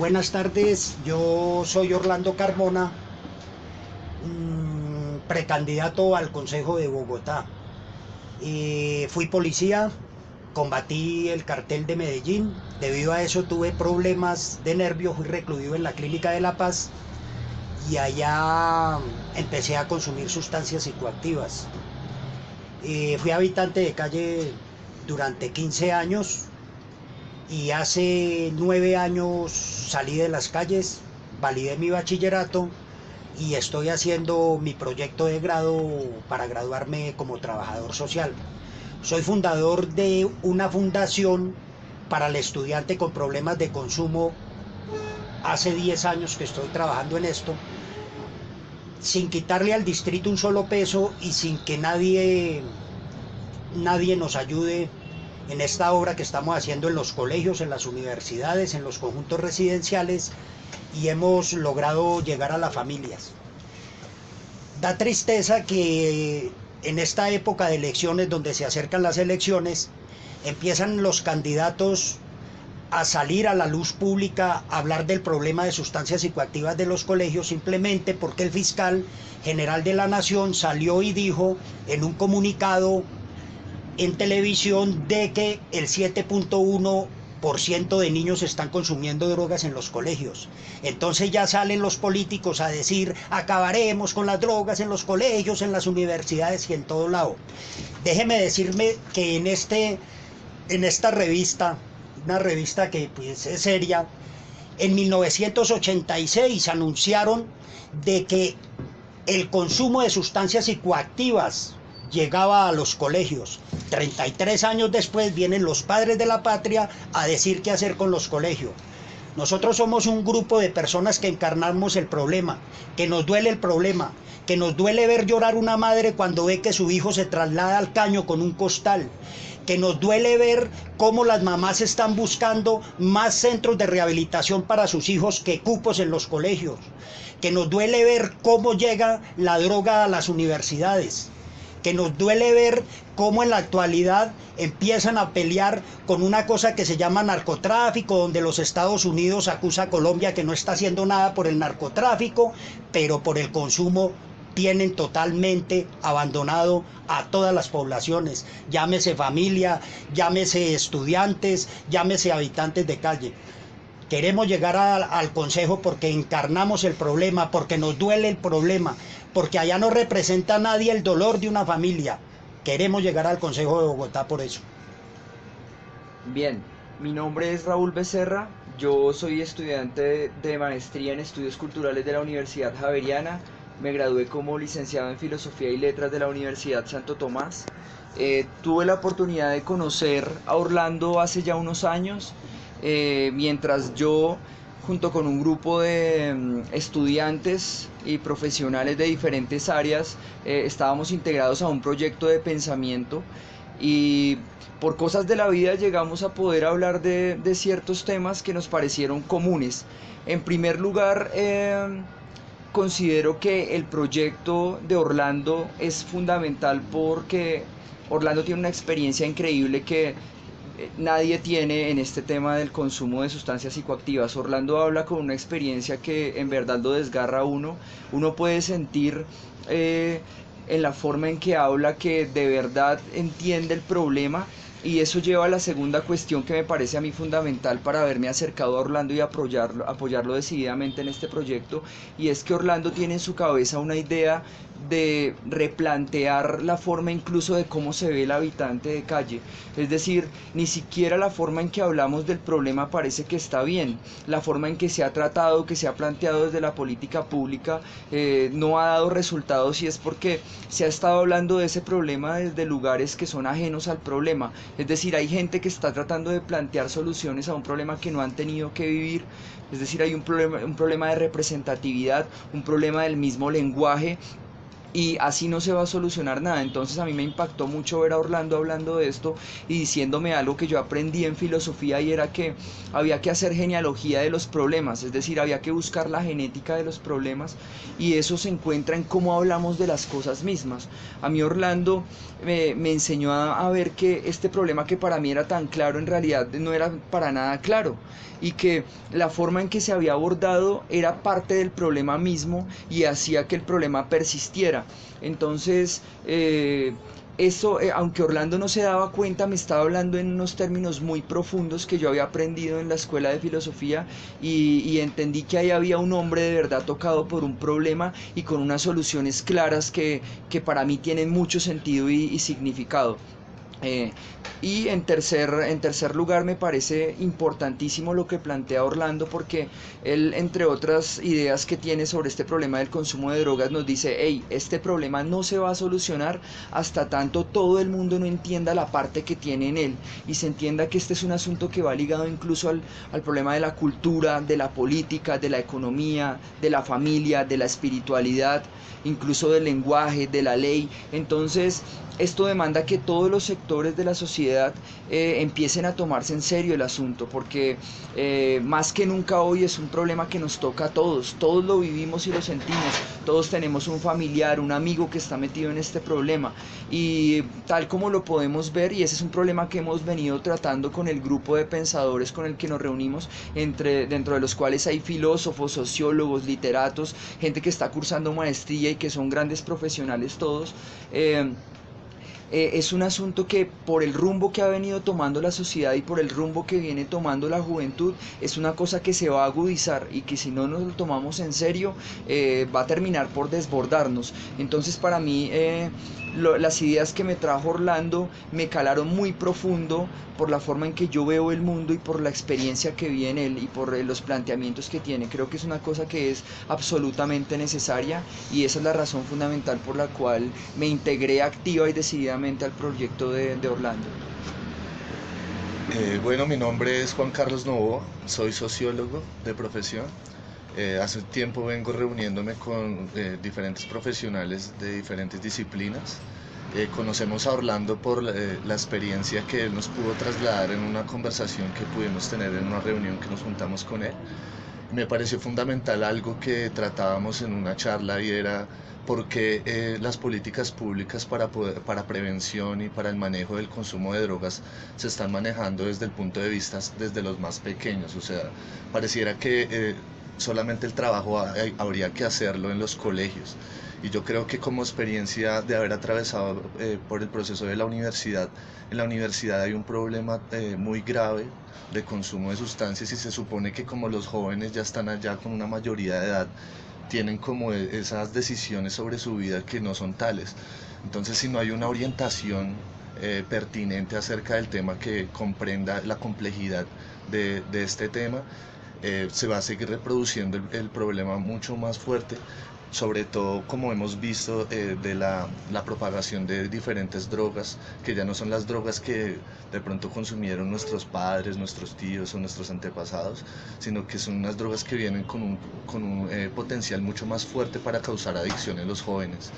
Buenas tardes, yo soy Orlando Carmona, precandidato al Consejo de Bogotá. Fui policía, combatí el cartel de Medellín, debido a eso tuve problemas de nervios, fui recluido en la Clínica de La Paz y allá empecé a consumir sustancias psicoactivas. Fui habitante de calle durante 15 años y hace 9 años salí de las calles, validé mi bachillerato y estoy haciendo mi proyecto de grado para graduarme como trabajador social. Soy fundador de una fundación para el estudiante con problemas de consumo. Hace 10 años que estoy trabajando en esto, sin quitarle al distrito un solo peso y sin que nadie nos ayude en esta obra que estamos haciendo en los colegios, en las universidades, en los conjuntos residenciales, y hemos logrado llegar a las familias. Da tristeza que en esta época de elecciones, donde se acercan las elecciones, empiezan los candidatos a salir a la luz pública a hablar del problema de sustancias psicoactivas de los colegios, simplemente porque el fiscal general de la Nación salió y dijo en un comunicado en televisión de que el 7.1% de niños están consumiendo drogas en los colegios. Entonces ya salen los políticos a decir: acabaremos con las drogas en los colegios, en las universidades y en todo lado. Déjeme decirme que en esta revista, una revista que pues es seria, en 1986 anunciaron de que el consumo de sustancias psicoactivas llegaba a los colegios. 33 años después vienen los padres de la patria a decir qué hacer con los colegios. Nosotros somos un grupo de personas que encarnamos el problema, que nos duele el problema, que nos duele ver llorar una madre cuando ve que su hijo se traslada al caño con un costal, que nos duele ver cómo las mamás están buscando más centros de rehabilitación para sus hijos que cupos en los colegios, que nos duele ver cómo llega la droga a las universidades, que nos duele ver cómo en la actualidad empiezan a pelear con una cosa que se llama narcotráfico, donde los Estados Unidos acusa a Colombia que no está haciendo nada por el narcotráfico, pero por el consumo tienen totalmente abandonado a todas las poblaciones, llámese familia, llámese estudiantes, llámese habitantes de calle. Queremos llegar al Consejo porque encarnamos el problema, porque nos duele el problema, porque allá no representa a nadie el dolor de una familia. Queremos llegar al Consejo de Bogotá por eso. Bien, mi nombre es Raúl Becerra, yo soy estudiante de maestría en estudios culturales de la Universidad Javeriana, me gradué como licenciado en Filosofía y Letras de la Universidad Santo Tomás. Tuve la oportunidad de conocer a Orlando hace ya unos años, mientras yo, junto con un grupo de estudiantes y profesionales de diferentes áreas, estábamos integrados a un proyecto de pensamiento y por cosas de la vida llegamos a poder hablar de ciertos temas que nos parecieron comunes. En primer lugar, considero que el proyecto de Orlando es fundamental porque Orlando tiene una experiencia increíble que nadie tiene en este tema del consumo de sustancias psicoactivas. Orlando habla con una experiencia que en verdad lo desgarra a uno. Uno puede sentir en la forma en que habla que de verdad entiende el problema, y eso lleva a la segunda cuestión que me parece a mí fundamental para haberme acercado a Orlando y apoyarlo decididamente en este proyecto, y es que Orlando tiene en su cabeza una idea de replantear la forma incluso de cómo se ve el habitante de calle. Es decir, ni siquiera la forma en que hablamos del problema parece que está bien. La forma en que se ha tratado, que se ha planteado desde la política pública, no ha dado resultados, y es porque se ha estado hablando de ese problema desde lugares que son ajenos al problema. Es decir, hay gente que está tratando de plantear soluciones a un problema que no han tenido que vivir. Es decir, hay un problema de representatividad, un problema del mismo lenguaje, y así no se va a solucionar nada. Entonces a mí me impactó mucho ver a Orlando hablando de esto y diciéndome algo que yo aprendí en filosofía, y era que había que hacer genealogía de los problemas, es decir, había que buscar la genética de los problemas, y eso se encuentra en cómo hablamos de las cosas mismas. A mí Orlando me enseñó a ver que este problema, que para mí era tan claro, en realidad no era para nada claro, y que la forma en que se había abordado era parte del problema mismo y hacía que el problema persistiera. Entonces, eso, aunque Orlando no se daba cuenta, me estaba hablando en unos términos muy profundos que yo había aprendido en la escuela de filosofía, y entendí que ahí había un hombre de verdad tocado por un problema y con unas soluciones claras que para mí tienen mucho sentido y significado. Eh, y en tercer lugar, me parece importantísimo lo que plantea Orlando, porque él, entre otras ideas que tiene sobre este problema del consumo de drogas, nos dice: hey, este problema no se va a solucionar hasta tanto todo el mundo no entienda la parte que tiene en él, y se entienda que este es un asunto que va ligado incluso al problema de la cultura, de la política, de la economía, de la familia, de la espiritualidad, incluso del lenguaje, de la ley. Entonces, esto demanda que todos los sectores de la sociedad empiecen a tomarse en serio el asunto, porque más que nunca hoy es un problema que nos toca a todos, todos lo vivimos y lo sentimos, todos tenemos un familiar, un amigo que está metido en este problema, y tal como lo podemos ver, y ese es un problema que hemos venido tratando con el grupo de pensadores con el que nos reunimos, dentro de los cuales hay filósofos, sociólogos, literatos, gente que está cursando maestría y que son grandes profesionales todos. Es un asunto que, por el rumbo que ha venido tomando la sociedad y por el rumbo que viene tomando la juventud, es una cosa que se va a agudizar, y que si no nos lo tomamos en serio, va a terminar por desbordarnos. Entonces, para mí, las ideas que me trajo Orlando me calaron muy profundo por la forma en que yo veo el mundo y por la experiencia que vi en él y por los planteamientos que tiene. Creo que es una cosa que es absolutamente necesaria, y esa es la razón fundamental por la cual me integré activa y decididamente al proyecto de Orlando. Bueno, mi nombre es Juan Carlos Novoa, soy sociólogo de profesión. Hace tiempo vengo reuniéndome con diferentes profesionales de diferentes disciplinas. Conocemos a Orlando por la experiencia que él nos pudo trasladar en una conversación que pudimos tener en una reunión que nos juntamos con él. Me pareció fundamental algo que tratábamos en una charla, y era por qué las políticas públicas para prevención y para el manejo del consumo de drogas se están manejando desde el punto de vista desde los más pequeños. O sea, pareciera que solamente el trabajo habría que hacerlo en los colegios. Y yo creo que, como experiencia de haber atravesado por el proceso de la universidad, en la universidad hay un problema muy grave de consumo de sustancias, y se supone que, como los jóvenes ya están allá con una mayoría de edad, tienen como esas decisiones sobre su vida que no son tales. Entonces, si no hay una orientación pertinente acerca del tema, que comprenda la complejidad de este tema, se va a seguir reproduciendo el problema mucho más fuerte, sobre todo como hemos visto de la propagación de diferentes drogas, que ya no son las drogas que de pronto consumieron nuestros padres, nuestros tíos o nuestros antepasados, sino que son unas drogas que vienen con un potencial mucho más fuerte para causar adicción en los jóvenes.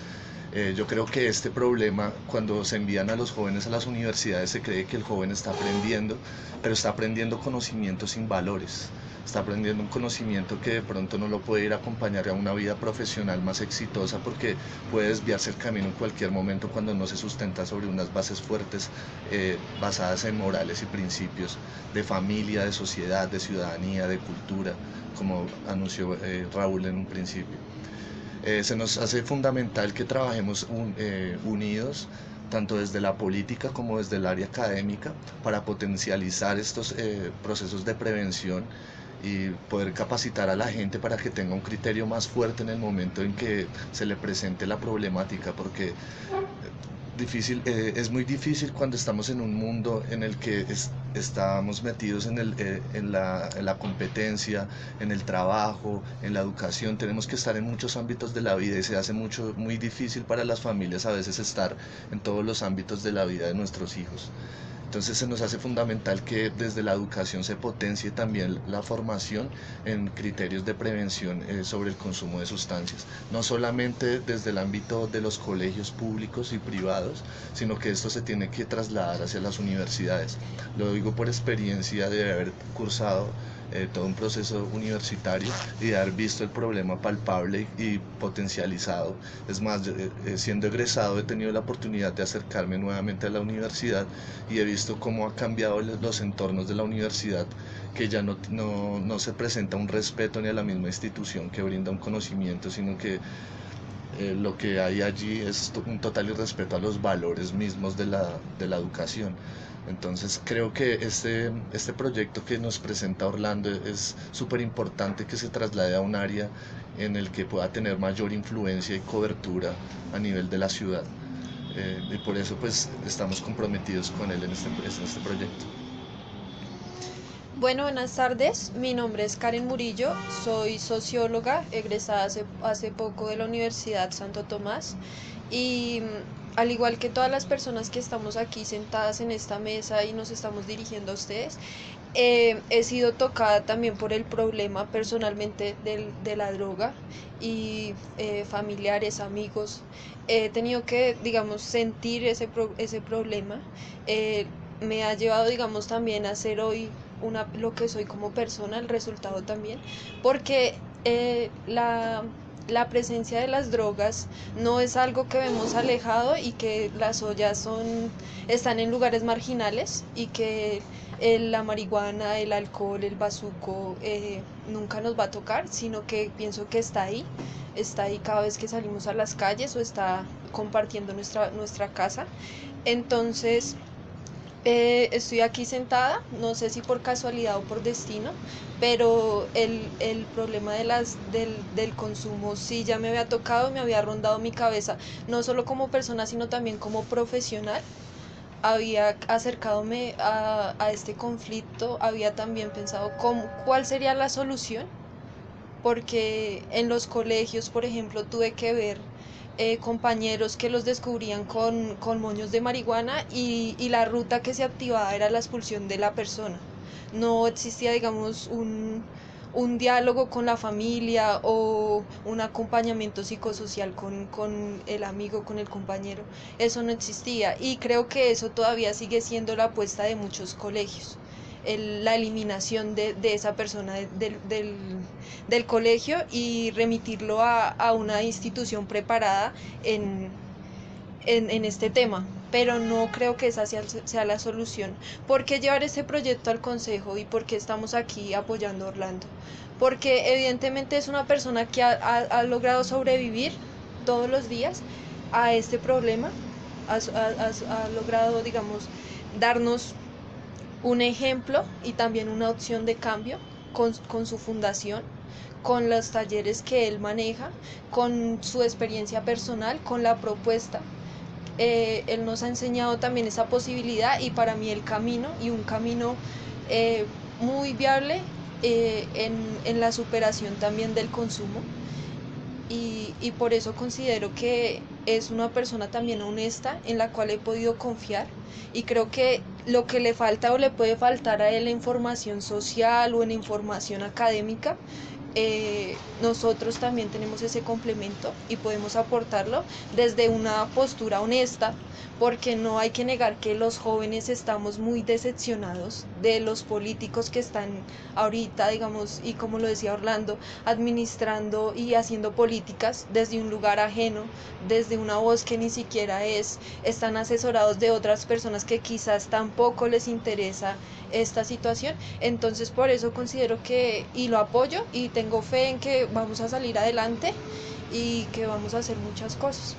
Yo creo que este problema, cuando se envían a los jóvenes a las universidades, se cree que el joven está aprendiendo, pero está aprendiendo conocimientos sin valores. Está aprendiendo un conocimiento que de pronto no lo puede ir a acompañar a una vida profesional más exitosa, porque puede desviarse el camino en cualquier momento cuando no se sustenta sobre unas bases fuertes basadas en morales y principios de familia, de sociedad, de ciudadanía, de cultura, como anunció Raúl en un principio. Se nos hace fundamental que trabajemos unidos, tanto desde la política como desde el área académica, para potencializar estos procesos de prevención y poder capacitar a la gente para que tenga un criterio más fuerte en el momento en que se le presente la problemática, porque es muy difícil cuando estamos en un mundo en el que estamos metidos en la competencia, en el trabajo, en la educación. Tenemos que estar en muchos ámbitos de la vida, y se hace muy difícil para las familias a veces estar en todos los ámbitos de la vida de nuestros hijos. Entonces se nos hace fundamental que desde la educación se potencie también la formación en criterios de prevención sobre el consumo de sustancias, no solamente desde el ámbito de los colegios públicos y privados, sino que esto se tiene que trasladar hacia las universidades. Lo digo por experiencia de haber cursado todo un proceso universitario y de haber visto el problema palpable y potencializado. Es más, siendo egresado he tenido la oportunidad de acercarme nuevamente a la universidad y he visto cómo ha cambiado los entornos de la universidad, que ya no se presenta un respeto ni a la misma institución que brinda un conocimiento, sino que lo que hay allí es un total irrespeto a los valores mismos de la educación. Entonces creo que este proyecto que nos presenta Orlando es súper importante que se traslade a un área en el que pueda tener mayor influencia y cobertura a nivel de la ciudad. Y por eso pues estamos comprometidos con él en este proyecto. Bueno, buenas tardes. Mi nombre es Karen Murillo, soy socióloga, egresada hace poco de la Universidad Santo Tomás y al igual que todas las personas que estamos aquí sentadas en esta mesa y nos estamos dirigiendo a ustedes, he sido tocada también por el problema personalmente de la droga y familiares, amigos. He tenido que, digamos, sentir ese problema. Me ha llevado, digamos, también a ser hoy lo que soy como persona, el resultado también, porque la presencia de las drogas no es algo que vemos alejado y que las ollas están en lugares marginales y que la marihuana, el alcohol, el bazuco nunca nos va a tocar, sino que pienso que está ahí cada vez que salimos a las calles o está compartiendo nuestra casa. Entonces, estoy aquí sentada, no sé si por casualidad o por destino, pero el problema del consumo sí ya me había tocado, me había rondado mi cabeza, no solo como persona, sino también como profesional. Había acercadome a este conflicto, había también pensado cuál sería la solución, porque en los colegios, por ejemplo, tuve que ver compañeros que los descubrían con moños de marihuana y la ruta que se activaba era la expulsión de la persona. No existía, digamos, un diálogo con la familia o un acompañamiento psicosocial con el amigo, con el compañero. Eso no existía y creo que eso todavía sigue siendo la apuesta de muchos colegios. La eliminación de esa persona del colegio y remitirlo a una institución preparada en este tema, pero no creo que esa sea la solución. ¿Por qué llevar este proyecto al consejo y por qué estamos aquí apoyando a Orlando? Porque evidentemente es una persona que ha logrado sobrevivir todos los días a este problema, ha logrado, digamos, darnos un ejemplo y también una opción de cambio con su fundación, con los talleres que él maneja, con su experiencia personal, con la propuesta. Él nos ha enseñado también esa posibilidad y para mí el camino y un camino muy viable en la superación también del consumo y por eso considero que es una persona también honesta en la cual he podido confiar y creo que lo que le falta o le puede faltar a él en información social o en información académica, nosotros también tenemos ese complemento y podemos aportarlo desde una postura honesta, porque no hay que negar que los jóvenes estamos muy decepcionados de los políticos que están ahorita, digamos, y como lo decía Orlando, administrando y haciendo políticas desde un lugar ajeno, desde una voz que ni siquiera están asesorados de otras personas que quizás tampoco les interesa esta situación. Entonces por eso considero que, y lo apoyo, y tengo fe en que vamos a salir adelante y que vamos a hacer muchas cosas.